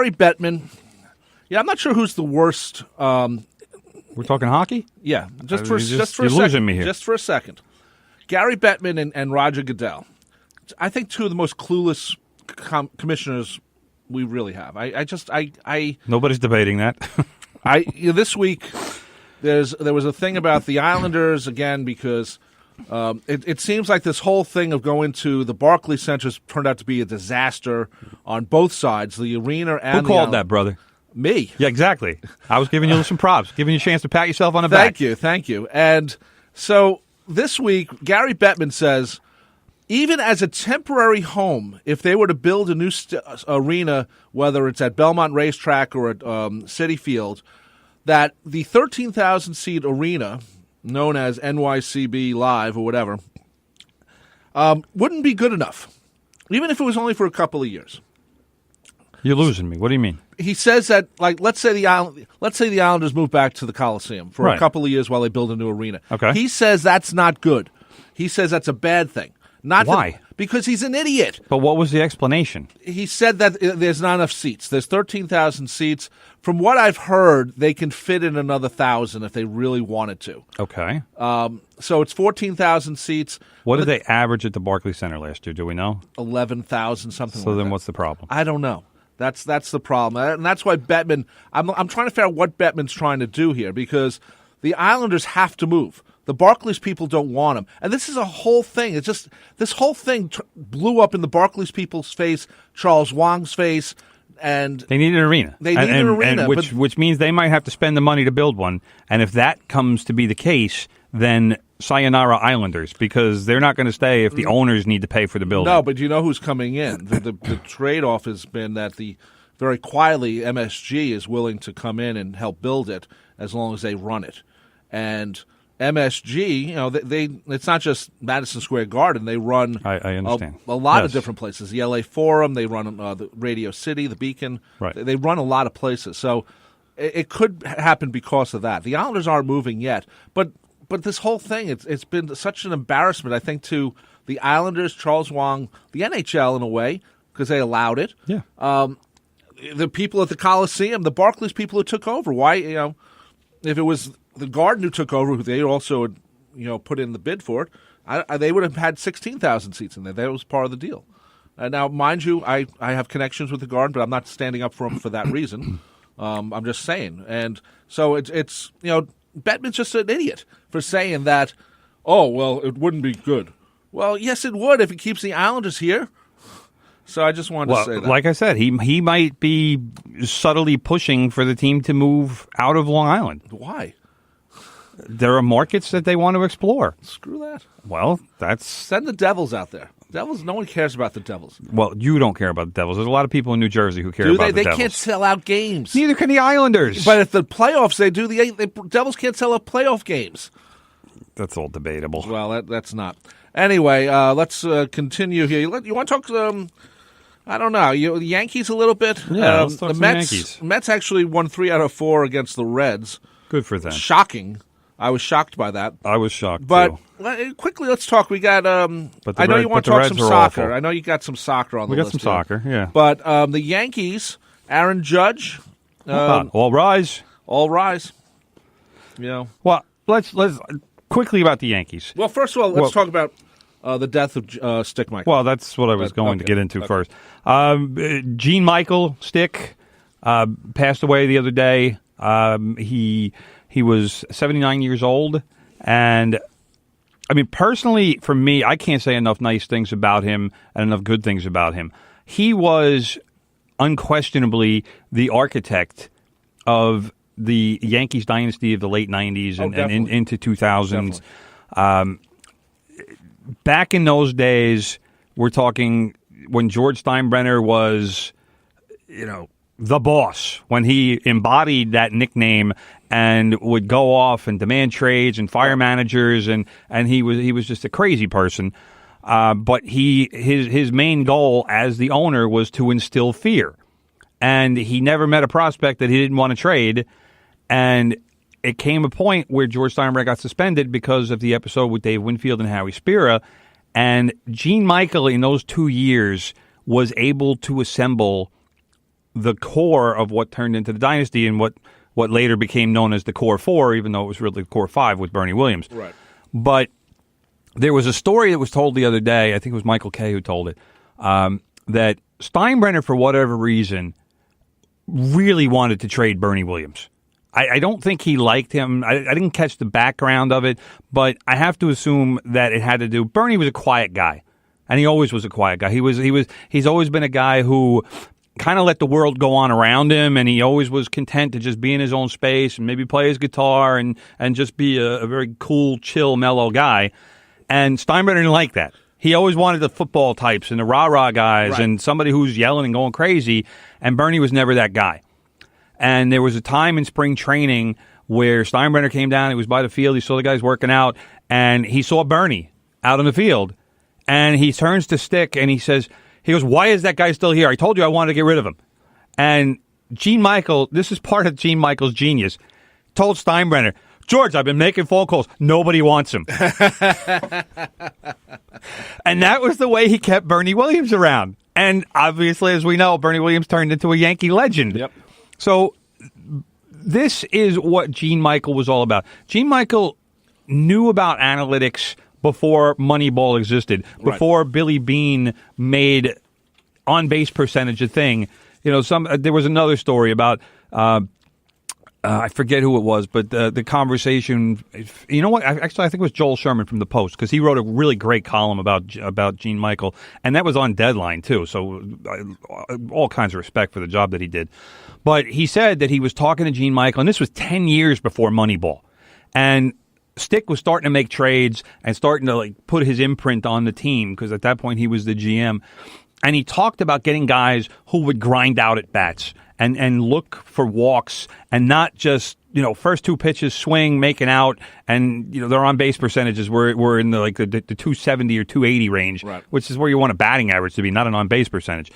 Gary Bettman. Yeah, I'm not sure who's the worst. We're talking hockey? Yeah, just for a you're second. losing me here. Just for a second. Gary Bettman and Roger Goodell. I think two of the most clueless commissioners we really have. Nobody's debating that. This week there was a thing about the Islanders again because it seems like this whole thing of going to the Barclays Center has turned out to be a disaster on both sides, the arena and Who called that, brother? Me. Yeah, exactly. I was giving you some props, giving you a chance to pat yourself on the back. Thank you. And so this week, Gary Bettman says, even as a temporary home, if they were to build a new arena, whether it's at Belmont Racetrack or at Citi Field, that the 13,000-seat arena, known as NYCB Live or whatever, wouldn't be good enough, even if it was only for a couple of years. You're losing me. What do you mean? He says that, like, let's say the Islanders move back to the Coliseum for a couple of years while they build a new arena. Okay. He says that's not good. He says that's a bad thing. Why? Because he's an idiot. But what was the explanation? He said that there's not enough seats. There's 13,000 seats. From what I've heard, they can fit in another 1,000 if they really wanted to. Okay. So it's 14,000 seats. What did they average at the Barclays Center last year? Do we know? 11,000, something like that. So then what's the problem? I don't know. That's the problem. And that's why Bettman, I'm trying to figure out what Bettman's trying to do here because the Islanders have to move. The Barclays people don't want him. And this is a whole thing. It's just this whole thing blew up in the Barclays people's face, Charles Wang's face, and they need an arena. They need an arena. Which means they might have to spend the money to build one. And if that comes to be the case, then sayonara Islanders, because they're not going to stay if the owners need to pay for the building. No, but you know who's coming in. The trade-off has been that very quietly MSG is willing to come in and help build it as long as they run it. And MSG, it's not just Madison Square Garden. They run I understand. a lot of different places. The LA Forum, they run the Radio City, the Beacon. Right. They run a lot of places. So it could happen because of that. The Islanders aren't moving yet. But this whole thing, it's been such an embarrassment, I think, to the Islanders, Charles Wang, the NHL in a way, because they allowed it. Yeah. The people at the Coliseum, the Barclays people who took over. Why, if it was the Garden who took over, who they also had, put in the bid for it, they would have had 16,000 seats in there. That was part of the deal. Now, mind you, I have connections with the Garden, but I'm not standing up for them for that reason. I'm just saying. And so it's Bettman's just an idiot for saying that, oh, well, it wouldn't be good. Well, yes, it would if it keeps the Islanders here. So I just wanted to say that. Like I said, he might be subtly pushing for the team to move out of Long Island. Why? There are markets that they want to explore. Screw that. Well, send the Devils out there. Devils, no one cares about the Devils. Well, you don't care about the Devils. There's a lot of people in New Jersey who care about the Devils. They can't sell out games. Neither can the Islanders. But at the playoffs, they do. The Devils can't sell out playoff games. That's all debatable. Well, that's not. Anyway, let's continue here. You want to talk? I don't know. The Yankees a little bit. Yeah, let's talk the some Mets. Yankees. Mets actually won 3 out of 4 against the Reds. Good for them. Shocking. I was shocked by that. I was shocked, but too. Quickly, let's talk. We got. I know you want to talk some soccer. I know you got some soccer on the list. We got some soccer, yeah. But the Yankees, Aaron Judge. All rise. All rise. Well, let's quickly about the Yankees. Well, first of all, let's talk about the death of Stick Michael. Well, that's what I was going to get into first. Gene Michael Stick passed away the other day. He was 79 years old, and I mean, personally, for me, I can't say enough nice things about him and enough good things about him. He was unquestionably the architect of the Yankees dynasty of the late 90s and into 2000s. Back in those days, we're talking when George Steinbrenner was, the boss, when he embodied that nickname and would go off and demand trades and fire managers, and he was just a crazy person. But his main goal as the owner was to instill fear, and he never met a prospect that he didn't want to trade. And it came a point where George Steinbrenner got suspended because of the episode with Dave Winfield and Howie Spira, and Gene Michael in those 2 years was able to assemble the core of what turned into the dynasty and what later became known as the Core Four, even though it was really the Core Five with Bernie Williams. Right. But there was a story that was told the other day, I think it was Michael Kay who told it, that Steinbrenner, for whatever reason, really wanted to trade Bernie Williams. I don't think he liked him. I didn't catch the background of it, but I have to assume that it had to do. Bernie was a quiet guy, and he always was a quiet guy. He's always been a guy who kind of let the world go on around him, and he always was content to just be in his own space and maybe play his guitar and just be a very cool, chill, mellow guy. And Steinbrenner didn't like that. He always wanted the football types and the rah-rah guys and somebody who's yelling and going crazy, and Bernie was never that guy. And there was a time in spring training where Steinbrenner came down, he was by the field, he saw the guys working out, and he saw Bernie out on the field. And he turns to Stick and he goes, why is that guy still here? I told you I wanted to get rid of him. And Gene Michael, this is part of Gene Michael's genius, told Steinbrenner, George, I've been making phone calls. Nobody wants him. And that was the way he kept Bernie Williams around. And obviously, as we know, Bernie Williams turned into a Yankee legend. Yep. So this is what Gene Michael was all about. Gene Michael knew about analytics before Moneyball existed, before Billy Beane made on-base percentage a thing. You know, there was another story about I forget who it was, but the conversation. You know what? Actually, I think it was Joel Sherman from the Post, because he wrote a really great column about Gene Michael, and that was on Deadline too. So all kinds of respect for the job that he did. But he said that he was talking to Gene Michael, and this was 10 years before Moneyball, and Stick was starting to make trades and starting to put his imprint on the team, because at that point he was the GM. And he talked about getting guys who would grind out at bats and look for walks and not just, first two pitches, swing, making out, and, their on-base percentages were in the 270 or 280 range, which is where you want a batting average to be, not an on-base percentage.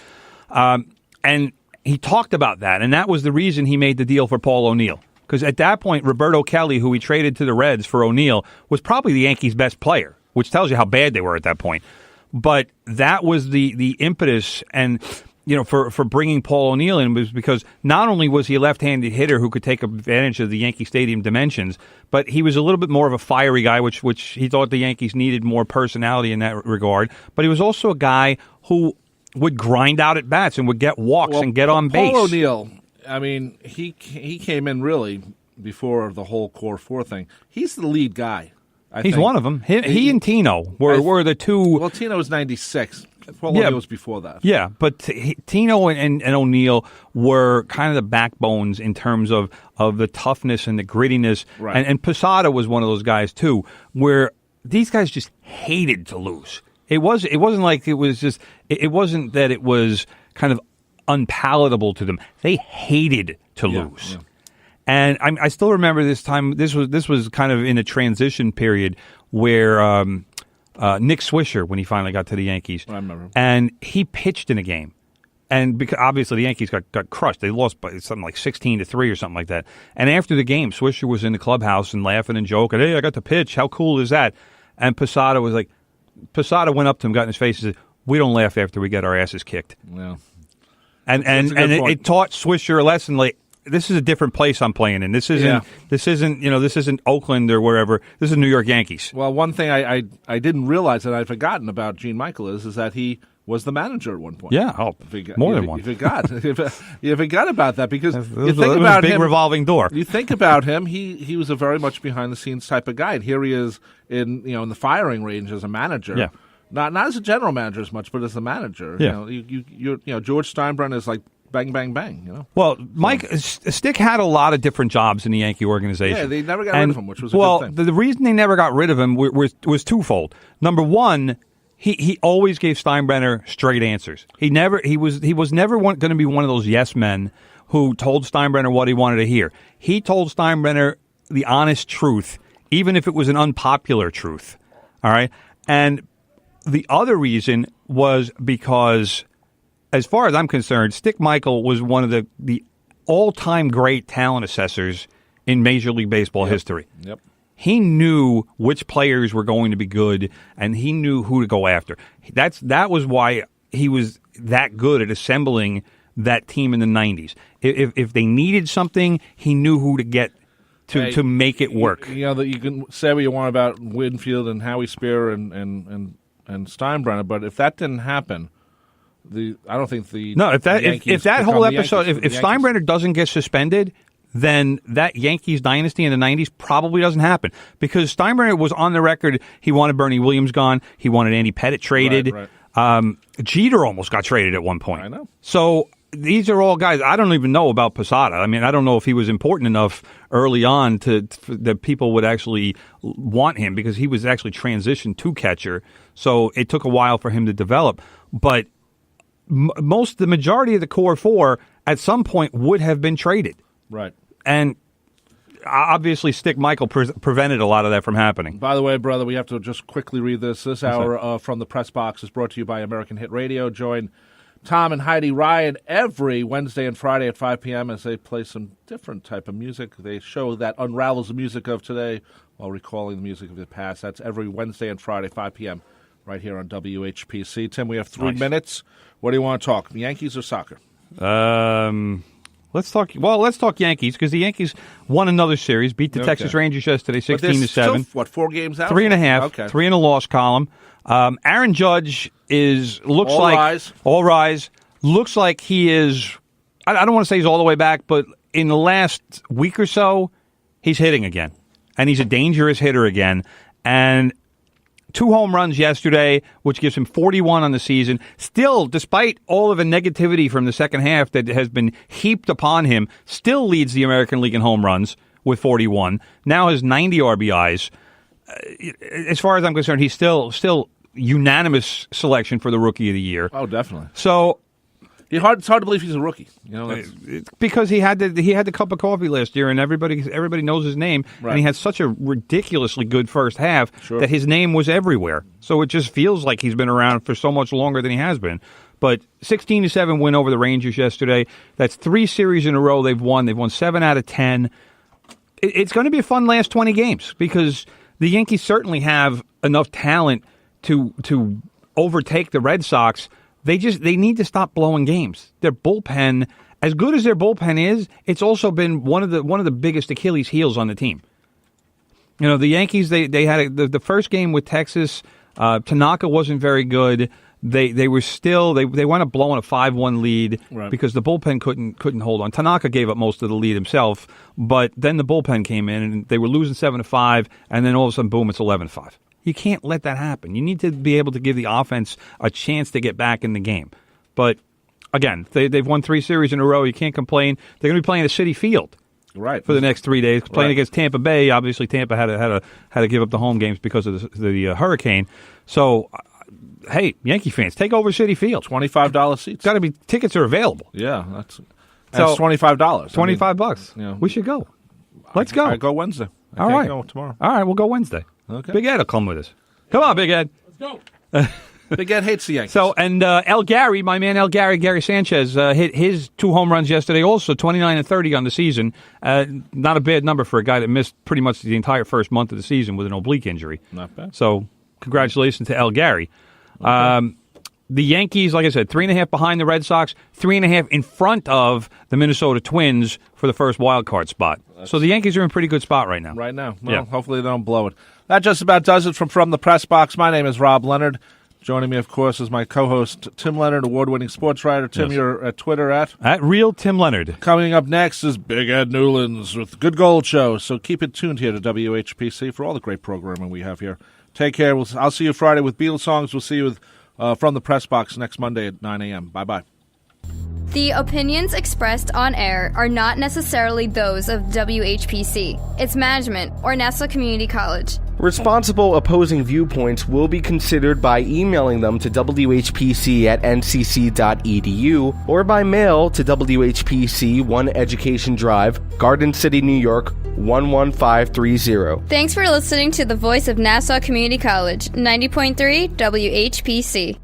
And he talked about that, and that was the reason he made the deal for Paul O'Neill. Because at that point, Roberto Kelly, who he traded to the Reds for O'Neill, was probably the Yankees' best player, which tells you how bad they were at that point. But that was the impetus, and for bringing Paul O'Neill in, was because not only was he a left-handed hitter who could take advantage of the Yankee Stadium dimensions, but he was a little bit more of a fiery guy, which he thought the Yankees needed more personality in that regard. But he was also a guy who would grind out at bats and would get walks and get on base. Paul O'Neill, I mean, he came in really before the whole Core 4 thing. He's the lead guy. He's think. one of them. He and Tino were the two. Well, Tino was 96. Paul O'Neill was before that. Yeah, but Tino and O'Neill were kind of the backbones in terms of the toughness and the grittiness. Right. And Posada was one of those guys, too, where these guys just hated to lose. It wasn't like it was just. It wasn't that it was kind of unpalatable to them. They hated to lose. Yeah. And I still remember this time. This was kind of in a transition period where Nick Swisher, when he finally got to the Yankees, I remember, and he pitched in a game, and because obviously the Yankees got crushed. They lost by something like 16-3 or something like that. And after the game, Swisher was in the clubhouse and laughing and joking. Hey, I got to pitch. How cool is that? And Posada went up to him, got in his face, and said, "We don't laugh after we get our asses kicked." Yeah. And it taught Swisher a lesson. Like, this is a different place I'm playing in. This isn't Oakland or wherever. This is New York Yankees. Well, one thing I didn't realize that I'd forgotten about Gene Michael is that he was the manager at one point. Yeah, more than one. You forgot about that, because you think about about a big him, revolving door. You think about him, he was a very much behind the scenes type of guy, and here he is in the firing range as a manager. Yeah. Not as a general manager as much, but as a manager. Yeah. George Steinbrenner is like bang, bang, bang. Well, Stick had a lot of different jobs in the Yankee organization. Yeah, they never got rid of him, which was a good thing. The reason they never got rid of him was twofold. Number one, he always gave Steinbrenner straight answers. He was never going to be one of those yes men who told Steinbrenner what he wanted to hear. He told Steinbrenner the honest truth, even if it was an unpopular truth. All right, and the other reason was because, as far as I'm concerned, Stick Michael was one of the all-time great talent assessors in Major League Baseball history. Yep. He knew which players were going to be good, and he knew who to go after. That was why he was that good at assembling that team in the 90s. If they needed something, he knew who to get to make it work. You know, that you can say what you want about Winfield and Howie Spear and Steinbrenner, but if that didn't happen, I don't think the Yankees if that whole episode, if Steinbrenner doesn't get suspended, then that Yankees dynasty in the 90s probably doesn't happen, because Steinbrenner was on the record. He wanted Bernie Williams gone. He wanted Andy Pettitte traded. Right. Jeter almost got traded at one point. I know. So these are all guys. I don't even know about Posada. I mean, I don't know if he was important enough early on that people would actually want him, because he was actually transitioned to catcher. So it took a while for him to develop. But the majority of the core four at some point would have been traded. Right. And obviously, Stick Michael prevented a lot of that from happening. By the way, brother, we have to just quickly read this. This hour from the Press Box is brought to you by American Hit Radio. Join Tom and Heidi Ryan every Wednesday and Friday at 5 p.m. as they play some different type of music. They show that unravels the music of today while recalling the music of the past. That's every Wednesday and Friday, 5 p.m., right here on WHPC. Tim, we have 3 minutes. What do you want to talk, Yankees or soccer? Let's talk Yankees, because the Yankees won another series, beat the Texas Rangers yesterday, 16-7. What, 4 games out? 3.5. Okay. 3 in the loss column. Aaron Judge looks all like rise. All rise. Looks like he is. I don't want to say he's all the way back, but in the last week or so, he's hitting again, and he's a dangerous hitter again. And 2 home runs yesterday, which gives him 41 on the season. Still, despite all of the negativity from the second half that has been heaped upon him, still leads the American League in home runs with 41. Now has 90 RBIs. As far as I'm concerned, he's still unanimous selection for the Rookie of the Year. Oh, definitely. So it's hard to believe he's a rookie. You know, because he had the cup of coffee last year, and everybody knows his name, right. And he had such a ridiculously good first half that his name was everywhere. So it just feels like he's been around for so much longer than he has been. But 16-7 win over the Rangers yesterday. That's 3 series in a row they've won. They've won 7 out of 10. It's going to be a fun last 20 games, because the Yankees certainly have enough talent to overtake the Red Sox. They need to stop blowing games. Their bullpen, as good as their bullpen is, it's also been one of the biggest Achilles heels on the team. You know, the Yankees, they had the first game with Texas. Tanaka wasn't very good. They were still they wound up blowing a 5-1 lead because the bullpen couldn't hold on. Tanaka gave up most of the lead himself, but then the bullpen came in and they were losing 7-5, and then all of a sudden, boom, it's 11-5. You can't let that happen. You need to be able to give the offense a chance to get back in the game. But again, they've won 3 series in a row. You can't complain. They're going to be playing at Citi Field for the next 3 days. Playing against Tampa Bay. Obviously, Tampa had to give up the home games because of the hurricane. So, hey, Yankee fans, take over Citi Field. $25 seats. Got to be tickets are available. Yeah, that's $25. $25. You know, we should go. Let's go. I go Wednesday. All right. Go tomorrow. All right, we'll go Wednesday. Okay. Big Ed will come with us. Come on, Big Ed. Let's go. Big Ed hates the Yankees. So, and El Gary, my man Gary Sanchez, hit his 2 home runs yesterday, also 29 and 30 on the season. Not a bad number for a guy that missed pretty much the entire first month of the season with an oblique injury. Not bad. So, congratulations to El Gary. Okay. The Yankees, like I said, 3.5 behind the Red Sox, 3.5 in front of the Minnesota Twins for the first wild card spot. So the Yankees are in a pretty good spot right now. Right now. Well, hopefully they don't blow it. That just about does it from the Press Box. My name is Rob Leonard. Joining me, of course, is my co-host, Tim Leonard, award-winning sports writer. Tim, you're at Twitter at Real Tim Leonard. Coming up next is Big Ed Newlands with Good Gold Show. So keep it tuned here to WHPC for all the great programming we have here. Take care. I'll see you Friday with Beatles songs. We'll see you with from the Press Box next Monday at 9 a.m. Bye-bye. The opinions expressed on air are not necessarily those of WHPC, its management, or Nassau Community College. Responsible opposing viewpoints will be considered by emailing them to whpc@ncc.edu or by mail to WHPC 1 Education Drive, Garden City, New York, 11530. Thanks for listening to the voice of Nassau Community College, 90.3 WHPC.